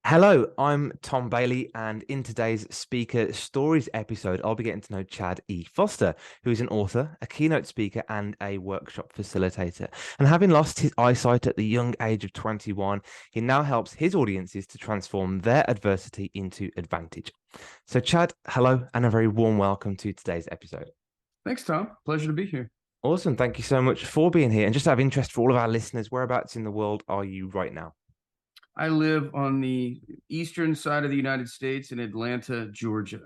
Hello, I'm Tom Bailey, and in today's Speaker Stories episode, I'll be getting to know Chad E. Foster, who is an author, a keynote speaker, and a workshop facilitator. And having lost his eyesight at the young age of 21, he now helps his audiences to transform their adversity into advantage. So, Chad, hello, and a very warm welcome to today's episode. Thanks, Tom. Pleasure to be here. Awesome. Thank you so much for being here. And just out of interest for all of our listeners, whereabouts in the world are you right now? I live on the eastern side of the United States in Atlanta, Georgia.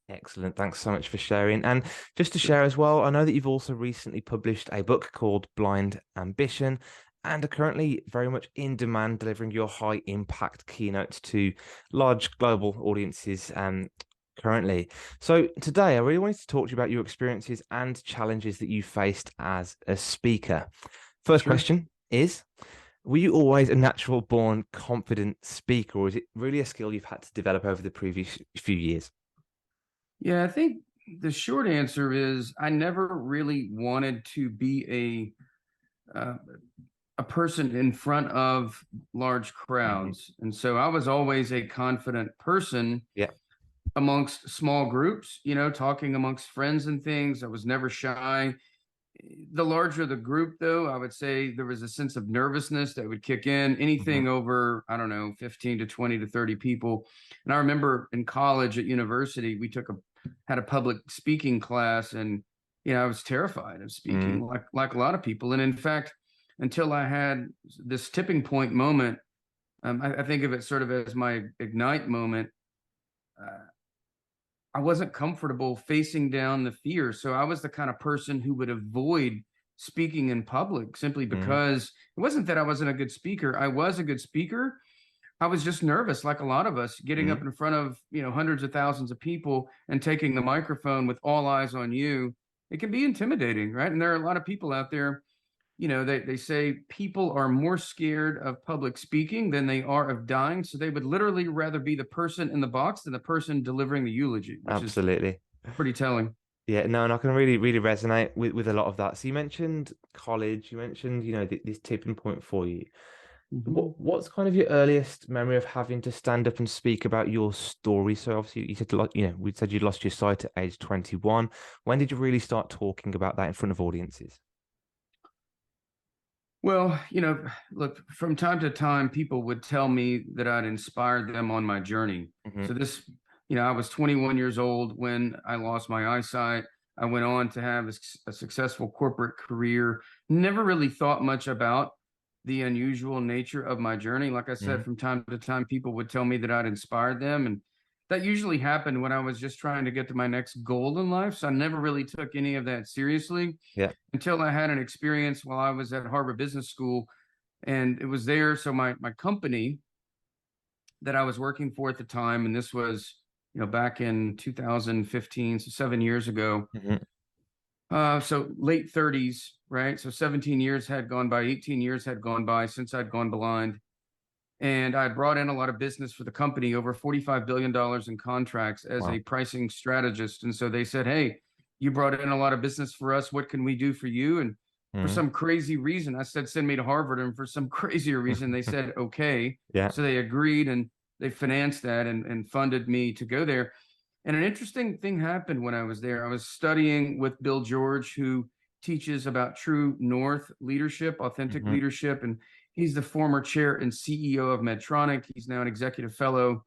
Excellent. Thanks so much for sharing. And just to share as well, I know that you've also recently published a book called Blind Ambition and are currently very much in demand, delivering your high impact keynotes to large global audiences currently. So today, I really wanted to talk to you about your experiences and challenges that you faced as a speaker. First Sure. question is, were you always a natural born confident speaker, or is it really a skill you've had to develop over the previous few years? Yeah, I think the short answer is I never really wanted to be a person in front of large Mhm. crowds. And so I was always a confident person Yeah. amongst small groups, talking amongst friends and things. I was never shy. The larger the group, though, I would say there was a sense of nervousness that would kick in. Mhm. Anything over, I don't know, 15 to 20 to 30 people. And I remember in college at university, we had a public speaking class, and I was terrified of speaking, Mm. like a lot of people. And in fact, until I had this tipping point moment, I think of it sort of as my ignite moment. Uh, I wasn't comfortable facing down the fear. So I was the kind of person who would avoid speaking in public simply Mm. because it wasn't that I wasn't a good speaker. I was a good speaker. I was just nervous, like a lot of us, getting up Mm. in front of, hundreds of thousands of people and taking the microphone with all eyes on you. It can be intimidating, right? And there are a lot of people out there, they say people are more scared of public speaking than they are of dying. So they would literally rather be the person in the box than the person delivering the eulogy, which is Absolutely. pretty telling. Yeah, no, and I can really resonate with a lot of that. So you mentioned college, you mentioned, this tipping point for you. Mhm. What's kind of your earliest memory of having to stand up and speak about your story? So obviously you said a lot, we said you lost your sight at age 21. When did you really start talking about that in front of audiences? Well, look, from time to time, people would tell me that I'd inspired them on my journey. Hmm. So I was 21 years old when I lost my eyesight. I went on to have a successful corporate career. Never really thought much about the unusual nature of my journey. Like I said, Hmm. from time to time, people would tell me that I'd inspired them. And that usually happened when I was just trying to get to my next goal in life. So I never really took any of that seriously Yeah. until I had an experience while I was at Harvard Business School, and it was there. So my company that I was working for at the time, and this was back in 2015, so 7 years ago. Hmm. So late 30s, right? So 17 years had gone by, 18 years had gone by since I'd gone blind. And I brought in a lot of business for the company, over $45 billion in contracts as a Wow. pricing strategist. And so they said, "Hey, you brought in a lot of business for us. What can we do for you?" And for Mm. some crazy reason, I said, "Send me to Harvard." And for some crazier reason, they said, "Okay." Yeah. So they agreed, and they financed that and funded me to go there. And an interesting thing happened when I was there. I was studying with Bill George, who teaches about true North leadership, authentic Hmm. leadership. And he's the former chair and CEO of Medtronic. He's now an executive fellow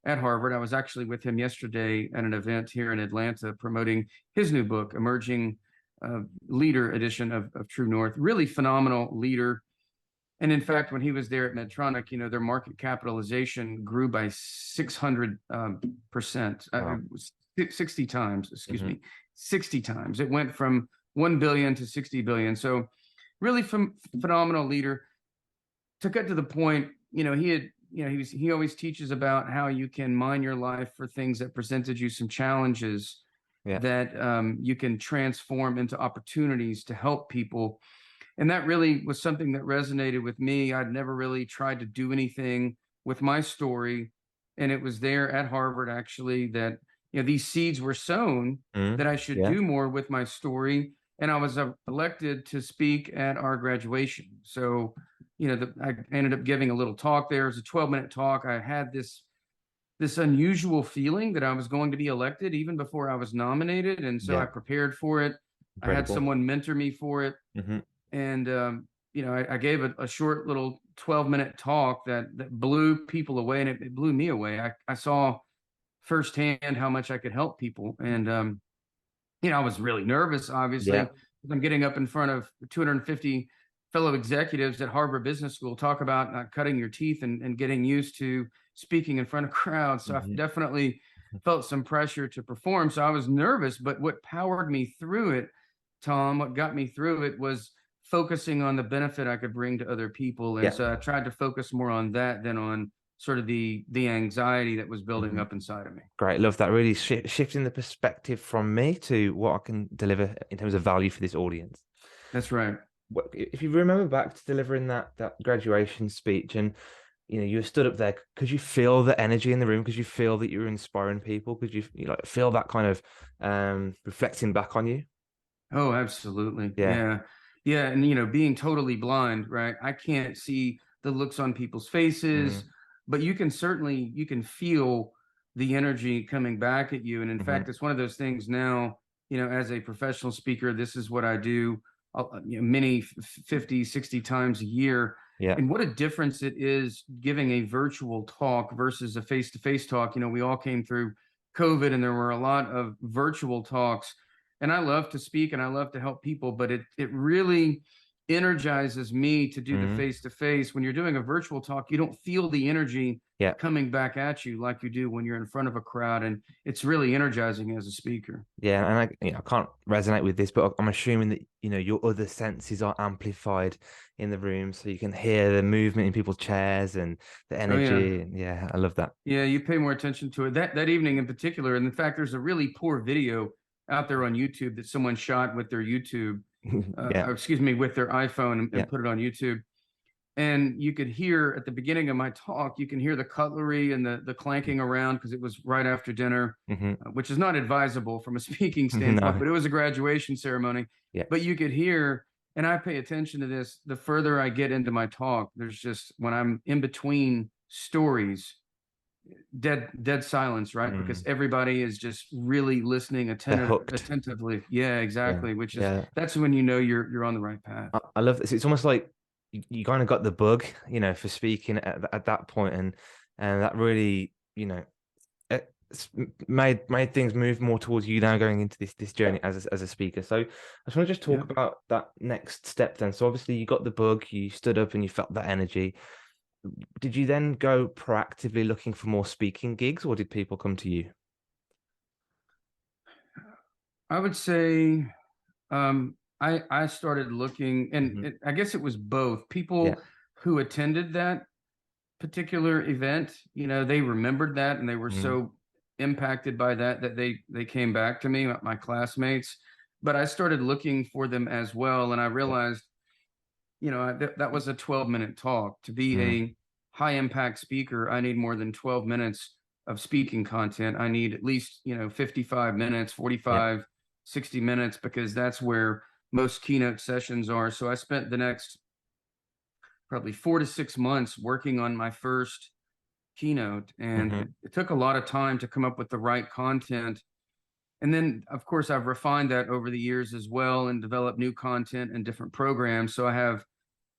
at Harvard. I was actually with him yesterday at an event here in Atlanta promoting his new book, Emerging Leader Edition of True North. Really phenomenal leader. And in fact, when he was there at Medtronic, their market capitalization grew by 600 percent, Wow. 60 times, excuse Hmm. me, 60 times. It went from 1 billion to 60 billion. So really phenomenal leader. To get to the point, he had, he always teaches about how you can mine your life for things that presented you some challenges Yeah. that you can transform into opportunities to help people. And that really was something that resonated with me. I'd never really tried to do anything with my story. And it was there at Harvard, actually, that, these seeds were sown that Mm. I should Yeah. do more with my story. And I was elected to speak at our graduation. So, I ended up giving a little talk there. It was a 12-minute talk. I had this unusual feeling that I was going to be elected even before I was nominated, and so I Yeah. prepared for it. I had Incredible. someone mentor me for it, Hmm. and I gave a short little 12-minute talk that blew people away, and it blew me away. I saw firsthand how much I could help people, and I was really nervous, obviously. Yeah. 'Cause I'm getting up in front of 250 fellow executives at Harvard Business School, talk about not cutting your teeth and getting used to speaking in front of crowds. So I've Hmm. definitely felt some pressure to perform. So I was nervous, but what powered me through it, Tom, what got me through it was focusing on the benefit I could bring to other people. And Yeah. so I tried to focus more on that than on sort of the anxiety that was building Hmm. up inside of me. Great. Love that. Really shifting the perspective from me to what I can deliver in terms of value for this audience. That's right. If you remember back to delivering that graduation speech, and you were stood up there, could you feel the energy in the room? Could you feel that you were inspiring people? Could you like feel that kind of reflecting back on you? Oh, absolutely. Yeah. Yeah. Yeah. And, being totally blind, right? I can't see the looks on people's faces, Mm, but you can feel the energy coming back at you. And in hmm. fact, it's one of those things now, as a professional speaker, this is what I do, many 50, 60 times a year. Yeah. And what a difference it is giving a virtual talk versus a face-to-face talk. We all came through COVID and there were a lot of virtual talks, and I love to speak and I love to help people, but it really energizes me to do the Mm, face to face. When you're doing a virtual talk, you don't feel the energy yeah. coming back at you like you do when you're in front of a crowd, and it's really energizing as a speaker. Yeah, and I can't resonate with this, but I'm assuming that your other senses are amplified in the room, so you can hear the movement in people's chairs and the Oh yeah. energy. And yeah, I love that. Yeah, you pay more attention to it that evening in particular. And in fact, there's a really poor video out there on YouTube that someone shot with their YouTube, Yeah, or excuse me, with their iPhone yeah. and put it on YouTube. And you could hear at the beginning of my talk, you can hear the cutlery and the clanking around because it was right after dinner, Hmm. which is not advisable from a speaking standpoint, No, but it was a graduation ceremony. yeah, But you could hear, and I pay attention to this, the further I get into my talk, there's just when I'm in between stories, dead silence, right? Because mm. everybody is just really listening They're hooked. attentively. Yeah, Yeah, exactly. Which is yeah. that's when you know you're on the right path. I love this. It's almost like you kind of got the bug, for speaking at that point, and that really, it's made things move more towards you now going into this journey as a speaker. So I just want to just talk Yeah. about that next step then. So obviously you got the bug, you stood up and you felt that energy. Did you then go proactively looking for more speaking gigs, or did people come to you? I would say I started looking, and Hmm. I guess it was both. Yeah. People who attended that particular event, they remembered that, and they were Mm, so impacted by that they came back to me, my classmates. But I started looking for them as well, and I yeah. realized, that was a 12-minute talk. To be Mm, a high impact speaker, I need more than 12 minutes of speaking content. I need at least, 55 minutes, yeah. 45, 60 minutes, because that's where most keynote sessions are. So I spent the next probably 4 to 6 months working on my first keynote, and Hmm. it took a lot of time to come up with the right content. And then, of course, I've refined that over the years as well and developed new content and different programs. So I have,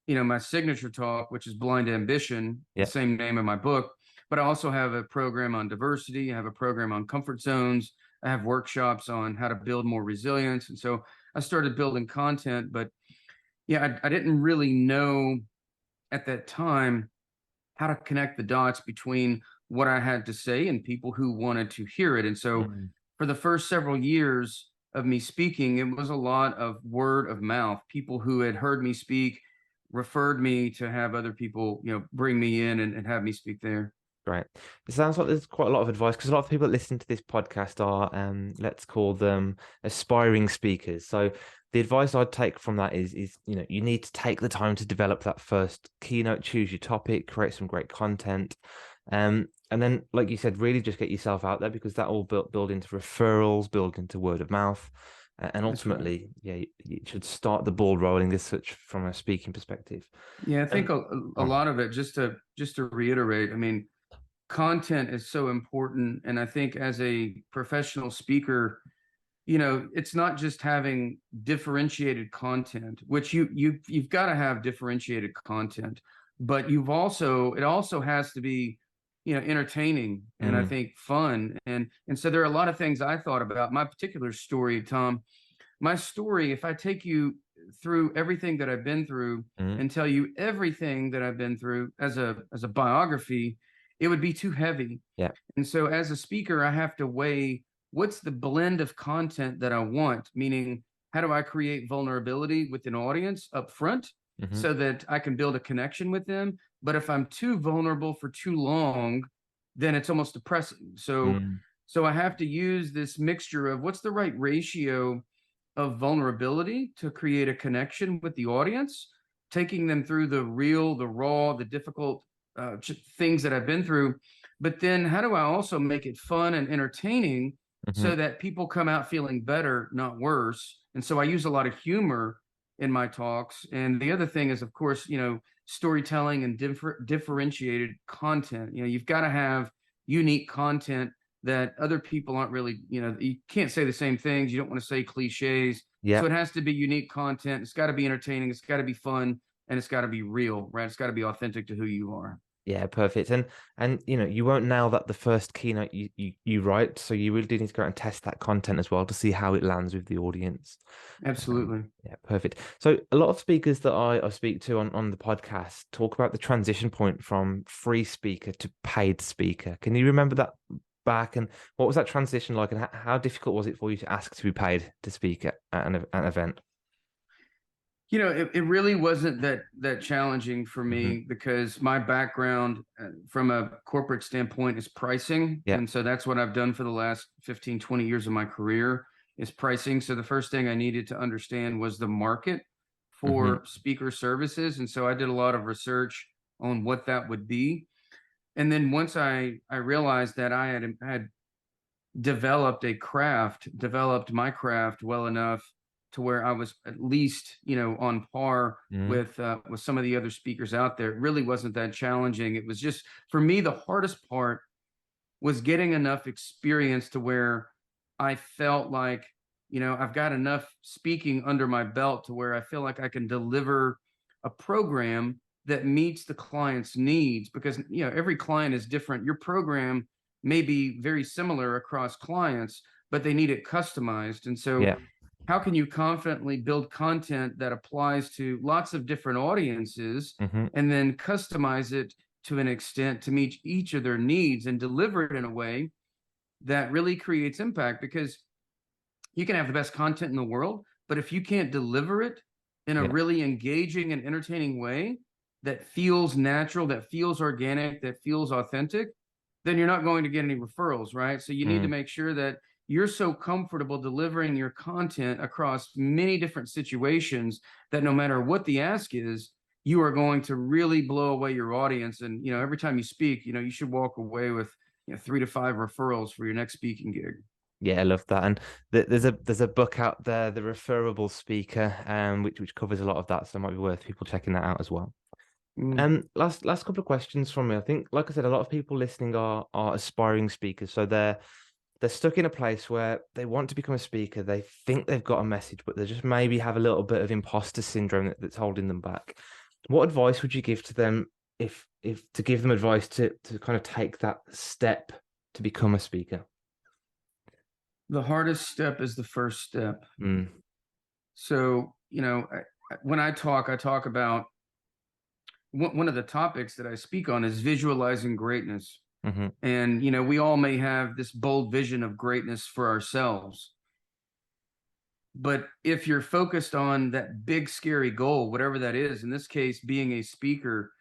my signature talk, which is Blind Ambition, the Yeah. same name of my book. But I also have a program on diversity. I have a program on comfort zones. I have workshops on how to build more resilience. And so I started building content. But yeah, I didn't really know at that time how to connect the dots between what I had to say and people who wanted to hear it. And so Mm. for the first several years of me speaking, it was a lot of word of mouth. People who had heard me speak referred me to have other people, bring me in and have me speak there. Right. It sounds like there's quite a lot of advice because a lot of people that listen to this podcast are, let's call them aspiring speakers. So the advice I'd take from that is, you need to take the time to develop that first keynote, choose your topic, create some great content. And then, like you said, really just get yourself out there because that will build into referrals, build into word of mouth. And That's right. ultimately, yeah, you should start the ball rolling as such from a speaking perspective. Yeah, I think And a go on. lot of it, just to reiterate, I mean, content is so important. And I think as a professional speaker, it's not just having differentiated content, which you've got to have differentiated content, but it also has to be, entertaining and I Mm, think fun. And so there are a lot of things I thought about. My particular story, Tom, my story, if I take you through everything that I've been through mm, and tell you everything that I've been through as a biography, it would be too heavy. yeah. And so as a speaker, I have to weigh what's the blend of content that I want, meaning how do I create vulnerability with an audience up front Hmm. so that I can build a connection with them. But if I'm too vulnerable for too long, then it's almost depressing. Mm, So I have to use this mixture of what's the right ratio of vulnerability to create a connection with the audience, taking them through the real, the raw, the difficult things that I've been through. But then how do I also make it fun and entertaining hmm. so that people come out feeling better, not worse? And so I use a lot of humor in my talks. And the other thing is, of course, storytelling and differentiated content. You've got to have unique content that other people aren't really, you can't say the same things. You don't want to say cliches. Yeah. So it has to be unique content. It's got to be entertaining. It's got to be fun, and it's got to be real, right? It's got to be authentic to who you are. Yeah, perfect. And you won't nail that the first keynote you write, so you really do need to go out and test that content as well to see how it lands with the audience. Absolutely. Yeah, perfect. So a lot of speakers that I speak to on the podcast talk about the transition point from free speaker to paid speaker. Can you remember that back, and what was that transition like, and how difficult was it for you to ask to be paid to speak at an event? It really wasn't that challenging for Hmm. me because my background from a corporate standpoint is pricing. Yeah. And so that's what I've done for the last 15, 20 years of my career is pricing. So the first thing I needed to understand was the market Hmm. for speaker services. And so I did a lot of research on what that would be. And then once I realized that I had developed my craft well enough to where I was at least, on par Hmm. with some of the other speakers out there. It really wasn't that challenging. It was just for me, the hardest part was getting enough experience to where I felt like, I've got enough speaking under my belt to where I feel like I can deliver a program that meets the client's needs because, every client is different. Your program may be very similar across clients, but they need it customized. And so, Yeah. how can you confidently build content that applies to lots of different audiences Hmm. and then customize it to an extent to meet each of their needs and deliver it in a way that really creates impact? Because you can have the best content in the world, but if you can't deliver it in a Yeah. really engaging and entertaining way that feels natural, that feels organic, that feels authentic, then you're not going to get any referrals, right? So you need to Mm. make sure that you're so comfortable delivering your content across many different situations that no matter what the ask is, you are going to really blow away your audience. And every time you speak, you should walk away with 3 to 5 referrals for your next speaking gig. Yeah, I love that. And there's a book out there, The Referable Speaker, which covers a lot of that. So it might be worth people checking that out as well. Mm. Last couple of questions from me. I think, like I said, a lot of people listening are aspiring speakers. So they're stuck in a place where they want to become a speaker. They think they've got a message, but they just maybe have a little bit of imposter syndrome that's holding them back. What advice would you give to them if to give them advice to kind of take that step to become a speaker? The hardest step is the first step. Mm, So, when I talk about one of the topics that I speak on is visualizing greatness. hmm. And, we all may have this bold vision of greatness for ourselves. But if you're focused on that big, scary goal, whatever that is, in this case, being a speaker,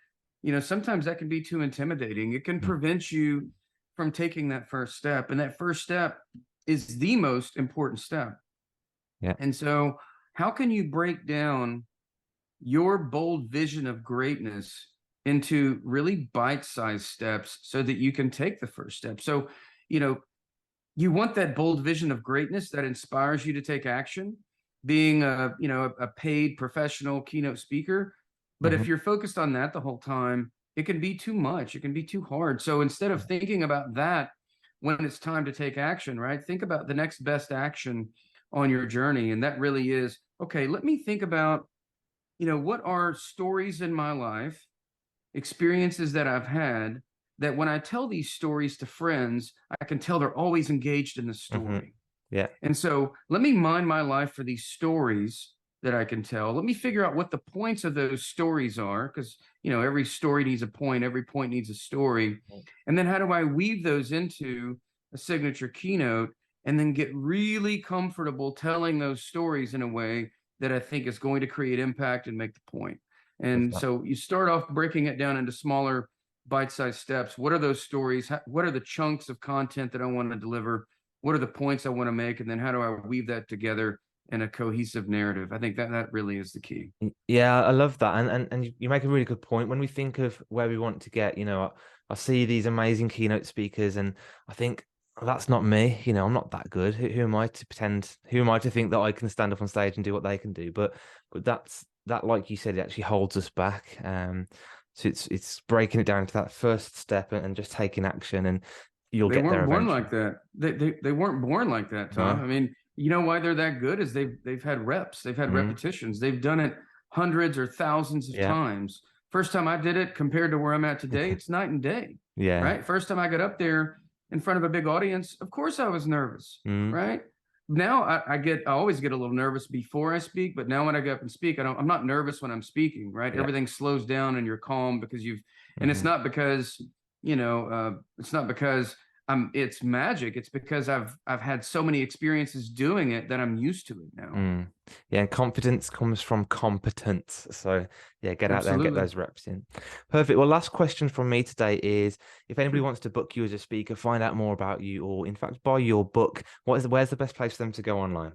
sometimes that can be too intimidating. It can Mm. prevent you from taking that first step. And that first step is the most important step. Yeah. And so, how can you break down your bold vision of greatness into really bite-sized steps so that you can take the first step? So, you know, you want that bold vision of greatness that inspires you to take action, being a paid professional keynote speaker. But Hmm. if you're focused on that the whole time, it can be too much. It can be too hard. So instead of thinking about that when it's time to take action, right? Think about the next best action on your journey. And that really is, okay, let me think about, what are stories in my life, experiences that I've had, that when I tell these stories to friends, I can tell they're always engaged in the Hmm. story. Yeah. And so let me mine my life for these stories that I can tell. Let me figure out what the points of those stories are, because every story needs a point, every point needs a story. And then how do I weave those into a signature keynote and then get really comfortable telling those stories in a way that I think is going to create impact and make the point. Love And that. so you start off breaking it down into smaller bite-sized steps. What are those stories? What are the chunks of content that I want to deliver? What are the points I want to make? And then how do I weave that together in a cohesive narrative? I think that really is the key. Yeah, I love that. And you make a really good point. When we think of where we want to get, I see these amazing keynote speakers and I think, "Oh, that's not me. I'm not that good. Who am I to pretend? Who am I to think that I can stand up on stage and do what they can do?" But that, like you said, it actually holds us back. So it's breaking it down to that first step and just taking action, and you'll They get there weren't born eventually. like that. They weren't born like that, Tom. No. I mean, you know why they're that good is they've had reps, they've had Mm, repetitions, they've done it hundreds or thousands of yeah. times. First time I did it compared to where I'm at today, it's night and day, Yeah. right? First time I got up there in front of a big audience, of course I was nervous, Mm, right? Now I always get a little nervous before I speak, but now when I get up and speak, I'm not nervous when I'm speaking, right? yeah. Everything slows down and you're calm because and Hmm. it's not because it's magic. It's because I've had so many experiences doing it that I'm used to it now. Mm. Yeah, and confidence comes from competence. So yeah, get out there and get Absolutely. those reps in. Perfect. Well, last question from me today is if anybody wants to book you as a speaker, find out more about you, or in fact buy your book, where's the best place for them to go online?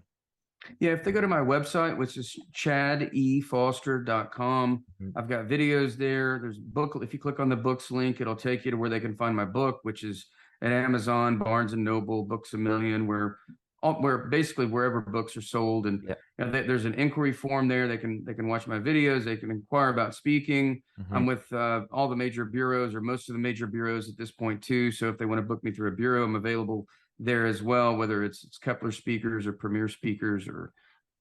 Yeah, if they go to my website, which is chadefoster.com, Mhm. I've got videos there. There's book. If you click on the books link, it'll take you to where they can find my book, which is at Amazon, Barnes and Noble, Books a Million, where basically wherever books are sold. And Yeah. there's an inquiry form there. They can watch my videos. They can inquire about speaking. Hmm. I'm with all the major bureaus or most of the major bureaus at this point too. So if they want to book me through a bureau, I'm available there as well, whether it's Kepler Speakers or Premier Speakers or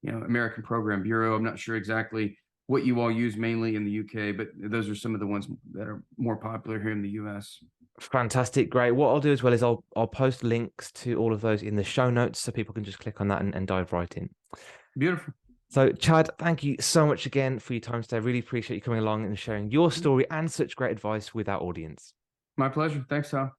American Program Bureau. I'm not sure exactly what you all use mainly in the UK, but those are some of the ones that are more popular here in the US. Fantastic, great. What I'll do as well is I'll post links to all of those in the show notes so people can just click on that and dive right in. Beautiful. So, Chad, thank you so much again for your time today. I really appreciate you coming along and sharing your story and such great advice with our audience. My pleasure. Thanks, Tom.